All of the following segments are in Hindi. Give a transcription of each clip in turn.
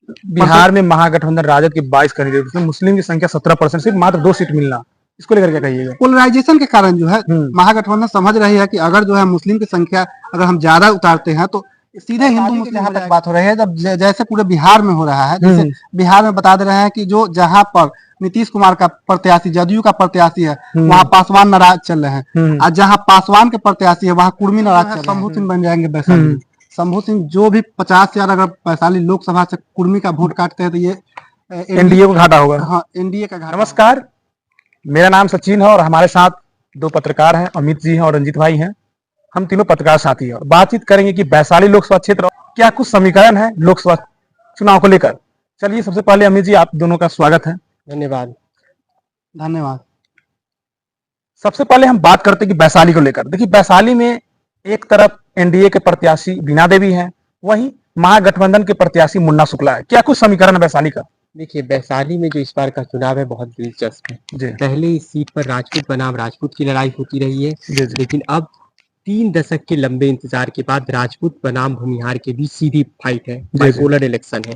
बिहार में महागठबंधन राजद के 22 कैंडिडेट, उसमें मुस्लिम की संख्या 17%, सिर्फ मात्र 2 सीट मिलना, इसको लेकर क्या कहिएगा? पोलराइजेशन के कारण जो है महागठबंधन समझ रही है कि अगर जो है मुस्लिम की संख्या अगर हम ज्यादा उतारते हैं तो सीधे हिंदू मुस्लिम जहाँ तक बात हो रही है, जब जैसे पूरे बिहार में हो रहा है, जैसे बिहार में बता दे रहे हैं कि जो जहाँ पर नीतीश कुमार का प्रत्याशी, जदयू का प्रत्याशी है, वहाँ पासवान नाराज चल रहे हैं, और जहाँ पासवान के प्रत्याशी है वहाँ कुर्मी नाराज चल रहे हैं। शंभू सिंह बन जाएंगे वैशाली में। शंभू सिंह जो भी 50,000 अगर वैशाली लोकसभा से कुर्मी का वोट काटते हैं तो ये एनडीए को घाटा होगा। हाँ, एनडीए का घाटा। नमस्कार, मेरा नाम सचिन है और हमारे साथ 2 पत्रकार हैं, अमित जी हैं और रंजीत भाई हैं। हम तीनों पत्रकार साथी हैं और बातचीत करेंगे कि वैशाली लोकसभा क्षेत्र क्या कुछ समीकरण है लोकसभा चुनाव को लेकर। चलिए, सबसे पहले अमित जी, आप दोनों का स्वागत है। धन्यवाद। धन्यवाद। सबसे पहले हम बात करते हैं कि वैशाली को लेकर। देखिए, वैशाली में एक तरफ एनडीए के प्रत्याशी बीना देवी हैं, वहीं महागठबंधन के प्रत्याशी मुन्ना शुक्ला है। क्या कुछ समीकरण है वैशाली का? देखिए, वैशाली में जो इस बार का चुनाव है बहुत दिलचस्प है। पहले इस सीट पर राजपूत बनाम राजपूत की लड़ाई होती रही है, लेकिन अब 3 दशक के लंबे इंतजार के बाद राजपूत बनाम भूमिहार के बीच सीधी फाइट है, बाइपोलर इलेक्शन है।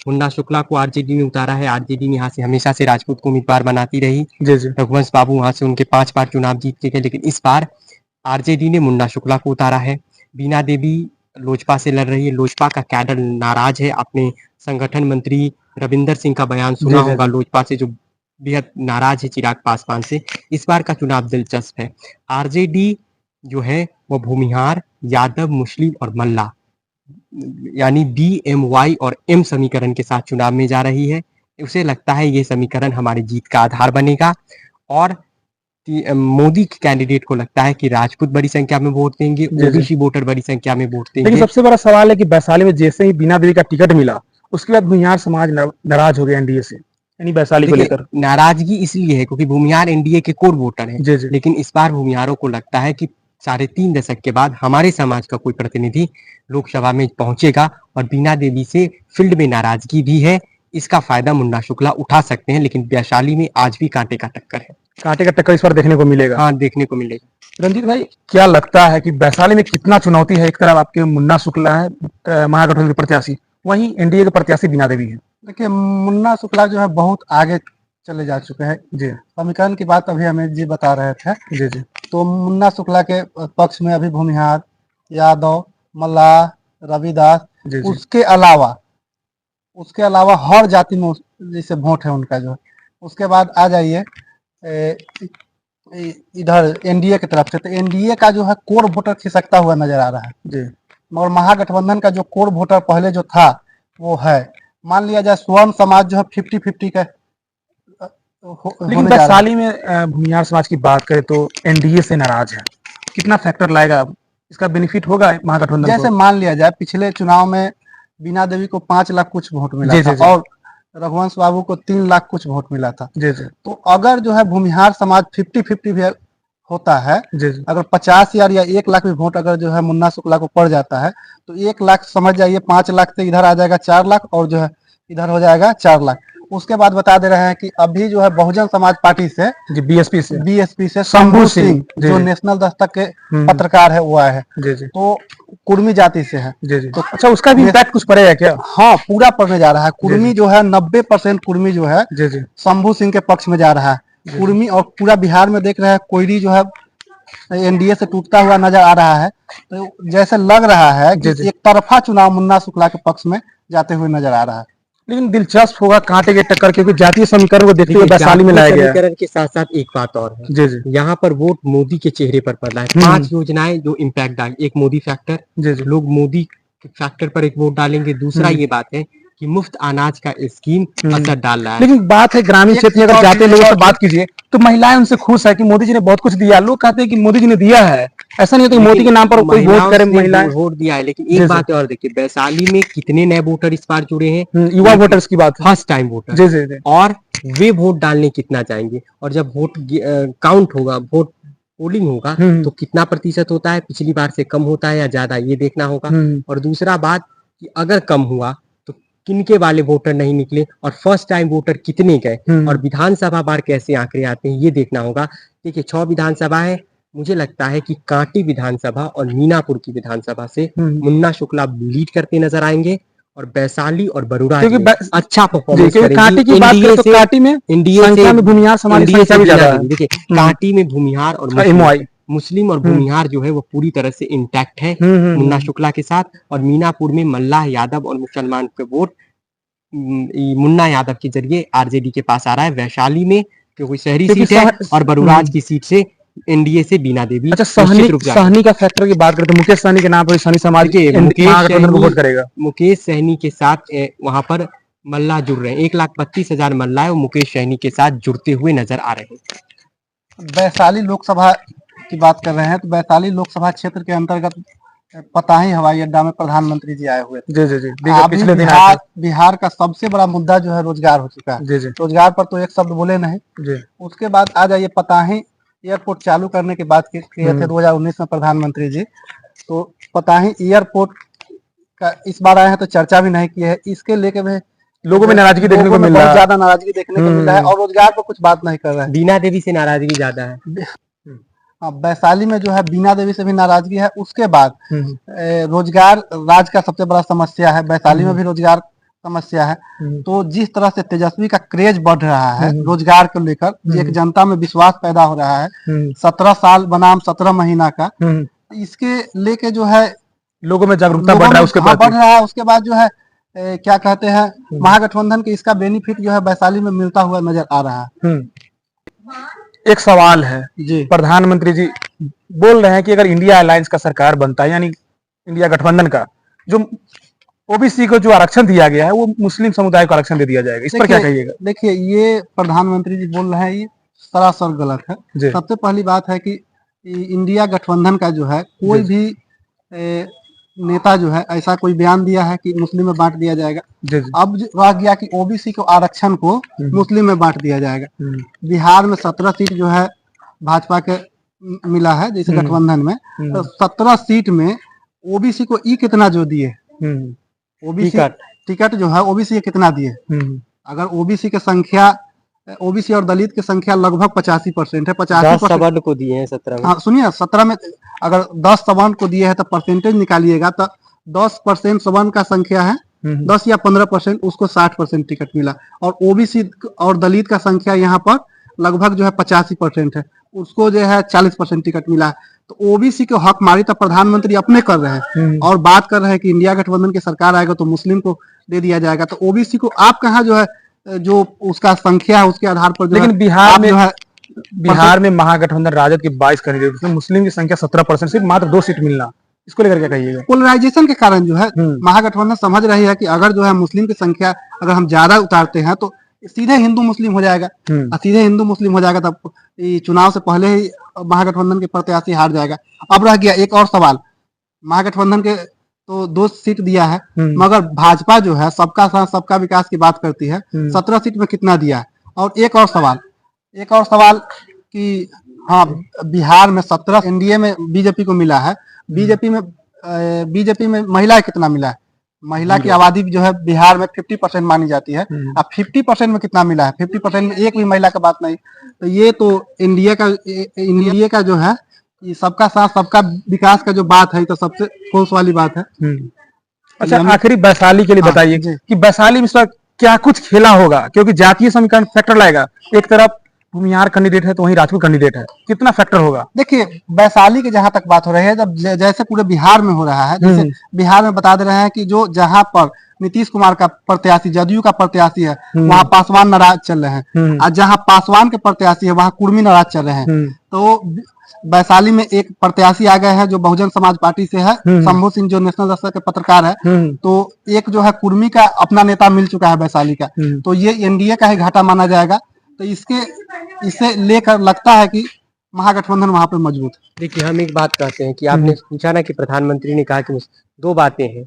मुन्ना शुक्ला को आरजेडी ने उतारा है। आरजेडी ने यहाँ से हमेशा से राजपूत को उम्मीदवार बनाती रही। रघुवंश बाबू वहां से उनके 5 बार चुनाव जीत के गए, लेकिन इस बार आरजेडी ने मुन्ना शुक्ला को उतारा है। बीना देवी लोजपा से लड़ रही है। लोजपा का कैडर नाराज है। अपने संगठन मंत्री रविंदर सिंह का बयान सुना होगा, लोजपा से जो बेहद नाराज है चिराग पासवान से। इस बार का चुनाव दिलचस्प है। आरजेडी जो है वो भूमिहार, यादव, मुस्लिम और मल्ला यानी BMY और M समीकरण के साथ चुनाव में जा रही है। उसे लगता है ये समीकरण हमारी जीत का आधार बनेगा और मोदी के कैंडिडेट को लगता है कि राजपूत बड़ी संख्या में वोट देंगे, ओबीसी वोटर बड़ी संख्या में वोट देंगे। लेकिन सबसे बड़ा सवाल है कि वैशाली में जैसे ही बीना देवी का टिकट मिला, उसके बाद भूमिहार समाज नाराज हो गया एनडीए से, यानी वैशाली को लेकर। नाराजगी इसलिए है क्योंकि भूमिहार एनडीए के कोर वोटर हैं, लेकिन इस बार भूमिहारों को लगता है कि 3.5 दशक के बाद हमारे समाज का कोई प्रतिनिधि लोकसभा में पहुंचेगा और बीना देवी से फील्ड में नाराजगी भी है। इसका फायदा मुन्ना शुक्ला उठा सकते हैं, लेकिन वैशाली में आज भी कांटे का टक्कर है। कांटे का टक्कर इस बार देखने को मिलेगा। हाँ, देखने को मिलेगा। रंजीत भाई, क्या लगता है कि वैशाली में कितना चुनौती है? एक तरफ आपके मुन्ना शुक्ला है महागठबंधन के प्रत्याशी, वहीं एनडीए के प्रत्याशी बीना देवी है। देखिए, मुन्ना शुक्ला जो है बहुत आगे चले जा चुके हैं। समीकरण की बात अभी अमित जी बता रहे थे। तो मुन्ना शुक्ला के पक्ष में अभी भूमिहार, यादव, मल्लाह, रविदास, उसके अलावा हर जाति में जैसे वोट है उनका जो है। उसके बाद आ जाइए इधर एनडीए की तरफ से, तो एनडीए का जो है कोर वोटर खिसकता हुआ नजर आ रहा है। मगर महागठबंधन का जो कोर वोटर पहले जो था वो है, मान लिया जाए स्वर्ण समाज जो है 50-50 का। लेकिन वैशाली में भूमिहार समाज की बात करें तो एनडीए से नाराज है, कितना फैक्टर लाएगा? इसका बेनिफिट होगा महागठबंधन? जैसे मान लिया जाए पिछले चुनाव में बीना देवी को 5 लाख कुछ वोट मिला था और रघुवंश बाबू को 3 लाख कुछ वोट मिला था। तो अगर जो है भूमिहार समाज 50-50 भी होता है, अगर 50,000 या 1 लाख भी वोट अगर जो है मुन्ना शुक्ला को पड़ जाता है, तो 1 लाख समझ जाइए 5 लाख से इधर आ जाएगा 4 लाख और जो है इधर हो जाएगा 4 लाख। उसके बाद बता दे रहे हैं कि अभी जो है बहुजन समाज पार्टी से बीएसपी से शंभू सिंह जो नेशनल दस्तक के पत्रकार है वो आए हैं, तो कुर्मी जाति से है। तो अच्छा, उसका भी इम्पैक्ट कुछ पड़ेगा क्या? हाँ, पूरा पड़ने जा रहा है। कुर्मी जो है 90% कुर्मी जो है शंभू सिंह के पक्ष में जा रहा है। कुर्मी और पूरा बिहार में देख रहे हैं कोयरी जो है एनडीए से टूटता हुआ नजर आ रहा है। तो जैसे लग रहा है कि एक तरफा चुनाव मुन्ना शुक्ला के पक्ष में जाते हुए नजर आ रहा है। लेकिन दिलचस्प होगा कांटे के टक्कर, क्योंकि जातीय समीकरण को देखते हुए वैशाली में लाया गया है। समीकरण के साथ साथ एक बात और है, यहाँ पर वोट मोदी के चेहरे पर पड़ रहा है। 5 योजनाएं जो इम्पैक्ट डाल, एक मोदी फैक्टर, लोग मोदी फैक्टर पर एक वोट डालेंगे। दूसरा ये बात है कि मुफ्त अनाज का स्कीम असर डाल रहा है। लेकिन बात है ग्रामीण क्षेत्र में अगर जाते लोगों से बात कीजिए तो महिलाएं उनसे खुश है कि मोदी जी ने बहुत कुछ दिया। लोग कहते हैं कि मोदी जी ने दिया है, ऐसा नहीं होता कि मोदी के नाम पर कोई वोट करे। महिलाएं वोट दिया है, लेकिन एक बात और देखिए, वैशाली में कितने नए वोटर इस बार जुड़े हैं? युवा वोटर्स की बात, फर्स्ट टाइम वोटर। और वे वोट डालने कितना चाहेंगे, और जब वोट काउंट होगा, वोट पोलिंग होगा तो कितना प्रतिशत होता है, पिछली बार से कम होता है या ज्यादा, ये देखना होगा। और दूसरा बात कि अगर कम हुआ तो किनके वाले वोटर नहीं निकले और फर्स्ट टाइम वोटर कितने गए, और विधानसभा बार कैसे आंकड़े आते हैं ये देखना होगा। देखिए, 6 विधानसभा है। मुझे लगता है कि कांटी विधानसभा और मीनापुर की विधानसभा से मुन्ना शुक्ला लीड करते नजर आएंगे और वैशाली और बरुराज क्योंकि में अच्छा परफॉर्मेंस करेंगी। कांटी की बात करें तो कांटी में संख्या में भूमिहार समाज की संख्या भी ज्यादा है। देखिए कांटी में भूमिहार और मुस्लिम और भूमिहार जो है वो पूरी तरह से इंटैक्ट है मुन्ना शुक्ला के साथ, और मीनापुर में मल्लाह यादव और मुसलमान के वोट मुन्ना यादव के जरिए आरजेडी के पास आ रहा है। वैशाली में क्योंकि शहरी सीट है और बरुराज की सीट से एनडीए से बीना देवी। अच्छा, सहनी का फैक्टर की बात करें तो मुकेश सहनी के नाम पर सहनी समाज के वोट करेगा। मुकेश सहनी के साथ वहां पर मल्लाह जुड़ रहे हैं, 1,32,000 मल्लाह और मुकेश सहनी के साथ जुड़ते हुए नजर आ रहे हैं। वैशाली लोकसभा की बात कर रहे हैं तो वैशाली लोकसभा क्षेत्र के अंतर्गत पताही हवाई अड्डा में प्रधानमंत्री जी आए हुए थे। जी जी जी, पिछले दिन बिहार का सबसे बड़ा मुद्दा जो है रोजगार हो चुका है। जी जी, रोजगार पर तो एक शब्द बोले नहीं जी। उसके बाद आ जाइए पताही एयरपोर्ट चालू करने की बात किए थे 2019 में प्रधानमंत्री जी, तो पताही एयरपोर्ट का इस बार आए हैं तो चर्चा भी नहीं की है। इसके लेके भी लोगों में नाराजगी देखने को मिल रहा है, ज्यादा नाराजगी देखने को मिल रहा है और रोजगार पर कुछ बात नहीं कर रहा है। बीना देवी से नाराजगी ज्यादा है। वैशाली में जो है बीना देवी से भी नाराजगी है। उसके बाद रोजगार राज्य का सबसे बड़ा समस्या है, वैशाली में भी रोजगार समस्या है। तो जिस तरह से तेजस्वी का क्रेज बढ़ रहा है रोजगार को लेकर, एक जनता में विश्वास पैदा हो रहा है, 17 साल बनाम 17 महीना का, इसके लेके जो है लोगों में जागरूकता बढ़ रहा है, उसके बाद बढ़ रहा है। उसके बाद जो है क्या कहते हैं महागठबंधन के इसका बेनिफिट जो है वैशाली में मिलता हुआ नजर आ रहा है। एक सवाल है जी, प्रधानमंत्री जी बोल रहे हैं कि अगर इंडिया अलायंस का सरकार बनता है, यानी इंडिया गठबंधन का, जो ओबीसी को जो आरक्षण दिया गया है वो मुस्लिम समुदाय को आरक्षण दे दिया जाएगा, इस पर क्या कहिएगा? देखिए, ये प्रधानमंत्री जी बोल रहे हैं ये सरासर गलत है। सबसे पहली बात है कि इंडिया गठबंधन का जो है कोई भी नेता जो है ऐसा कोई बयान दिया है कि मुस्लिम में बांट दिया जाएगा। अब रह गया कि ओबीसी को आरक्षण को मुस्लिम में बांट दिया जाएगा। बिहार में 17 सीट जो है भाजपा के मिला है जैसे गठबंधन में, तो 17 सीट में ओबीसी को कितना जो दिए, ओबीसी टिकट जो है ओबीसी कितना दिए। अगर ओबीसी की संख्या, ओबीसी और दलित की संख्या लगभग 85% है। 50 सवर्ण को दिए हैं 17 में। हाँ सुनिए, 17 में अगर 10 सवर्ण को दिए हैं तो परसेंटेज निकालिएगा तो 10% सवर्ण का संख्या है, 10 या 15%, उसको 60% टिकट मिला। और ओबीसी और दलित का संख्या यहाँ पर लगभग जो है 85% है, उसको जो है 40% टिकट मिला है। तो ओबीसी को हक मारी तो प्रधानमंत्री अपने कर रहे हैं और बात कर रहे हैं कि इंडिया गठबंधन की सरकार आएगा तो मुस्लिम को दे दिया जाएगा। तो ओबीसी को आप कहाँ जो है जो उसका संख्या है उसके आधार पर, लेकिन बिहार में महागठबंधन राजद के 22 कैंडिडेट, उसमें मुस्लिम की संख्या 17%, सिर्फ मात्र 2 सीट मिलना, इसको लेकर क्या कहिएगा? पोलराइजेशन के कारण जो है महागठबंधन समझ रही है कि अगर जो है मुस्लिम की संख्या अगर हम ज्यादा उतारते हैं तो सीधे हिंदू मुस्लिम हो जाएगा, और सीधे हिंदू मुस्लिम हो जाएगा तब चुनाव से पहले ही महागठबंधन के प्रत्याशी हार जाएगा। अब रह गया एक और सवाल, महागठबंधन के तो 2 सीट दिया है, मगर भाजपा जो है सबका साथ सबका विकास की बात करती है, 17 सीट में कितना दिया है? और एक और सवाल कि हाँ बिहार में 17 एनडीए में बीजेपी को मिला है, बीजेपी में महिला कितना मिला है? महिला की आबादी जो है बिहार में 50% मानी जाती है। अब 50% में कितना मिला है? 50% में एक भी महिला का बात नहीं। तो ये तो इंडिया का जो है सबका साथ सबका विकास का जो बात है तो सबसे ठोस वाली बात है। अच्छा, आखिरी वैशाली के लिए बताइए कि वैशाली में क्या कुछ खेला होगा, क्योंकि जातीय समीकरण फैक्टर लाएगा। एक तरफ भूमिहार कैंडिडेट है तो वहीं राजपूत कैंडिडेट है, कितना फैक्टर होगा? देखिए, वैशाली की जहां तक बात हो रही है, जब जैसे पूरे बिहार में हो रहा है, जैसे बिहार में बता दे रहे हैं कि जो जहां पर नीतीश कुमार का प्रत्याशी, जदयू का प्रत्याशी है, वहां पासवान नाराज चल रहे हैं, और जहां पासवान के प्रत्याशी है वहां कुर्मी नाराज चल रहे हैं। तो वैशाली में एक प्रत्याशी आ गए हैं जो बहुजन समाज पार्टी से है, शंभू सिंह, जो नेशनल स्तर के पत्रकार है। तो एक जो है कुर्मी का अपना नेता मिल चुका है वैशाली का, तो ये एनडीए का ही घाटा माना जाएगा। तो इसे लेकर लगता है कि महागठबंधन वहां पर मजबूत है। देखिए, हम एक बात कहते हैं कि आपने पूछा ना कि प्रधानमंत्री ने कहा कि 2 बातें हैं।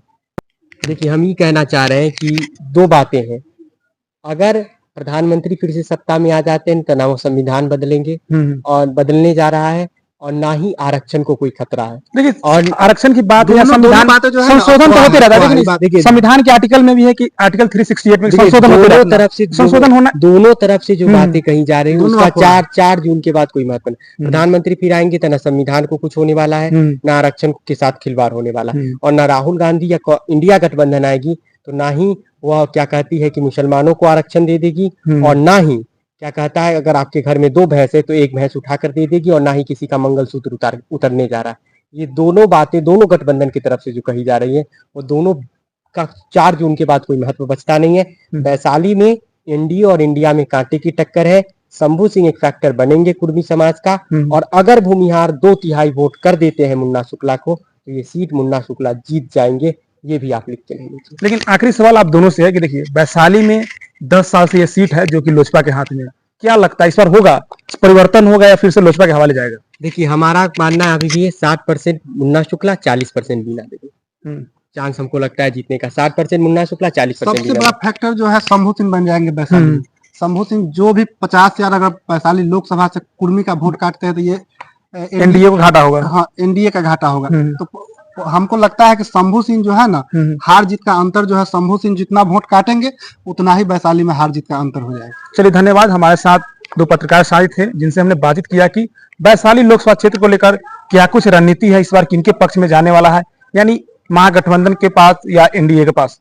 देखिए, हम ये कहना चाह रहे हैं कि 2 बातें हैं। अगर प्रधानमंत्री फिर से सत्ता में आ जाते हैं तो ना वो संविधान बदलेंगे और बदलने जा रहा है, और ना ही आरक्षण को कोई खतरा है। देखिए, और आरक्षण की बात है, संविधान संशोधन तो होते रहता है, लेकिन संविधान के आर्टिकल में भी है कि आर्टिकल 368 में संशोधन होना, दोनों तरफ से जो बातें कही जा रही है उसका 4 जून के बाद कोई महत्व नहीं। प्रधानमंत्री फिर आएंगे तो ना संविधान को कुछ होने वाला है, ना आरक्षण के साथ खिलवाड़ होने वाला है, और ना राहुल गांधी या इंडिया गठबंधन आएगी तो ना ही वह क्या कहती है कि मुसलमानों को आरक्षण दे देगी, और ना ही क्या कहता है अगर आपके घर में 2 भैंस है तो 1 भैंस उठाकर दे देगी, और ना ही किसी का मंगलसूत्र उतरने जा रहा है। ये दोनों बातें दोनों गठबंधन की तरफ से जो कही जा रही है वो दोनों का 4 जून के बाद कोई महत्व बचता नहीं है। वैशाली में एनडीए और इंडिया में कांटे की टक्कर है। शंभू सिंह एक फैक्टर बनेंगे कुर्मी समाज का, और अगर भूमिहार 2/3 वोट कर देते हैं मुन्ना शुक्ला को तो ये सीट मुन्ना शुक्ला जीत जाएंगे, ये भी आप लिख के नहीं लीजिए। लेकिन आखिरी सवाल आप दोनों से है कि देखिए वैशाली में 10 साल से ये सीट है जो कि लोजपा के हाथ में है, क्या लगता है इस बार होगा परिवर्तन होगा या फिर से लोजपा के हवाले जाएगा? देखिए हमारा मानना अभी भी है 60% मुन्ना शुक्ला 40% बीना देवी। चांस हमको लगता है जीतने का 60% मुन्ना शुक्ला 40%। सबसे बड़ा फैक्टर जो है शंभू सिंह बन जाएंगे वैशाली में। शंभू सिंह जो भी 50,000 अगर वैशाली लोकसभा से कुर्मी का वोट काटते हैं तो ये एनडीए को घाटा होगा। हाँ, एनडीए का घाटा होगा। तो हमको लगता है कि शंभू सिंह जो है ना, हार जीत का अंतर जो है शंभू सिंह जितना वोट काटेंगे उतना ही वैशाली में हार जीत का अंतर हो जाएगा। चलिए धन्यवाद। हमारे साथ 2 पत्रकार साथी थे जिनसे हमने बातचीत किया कि वैशाली लोकसभा क्षेत्र को लेकर क्या कुछ रणनीति है, इस बार किनके पक्ष में जाने वाला है, यानी महागठबंधन के पास या एनडीए के पास।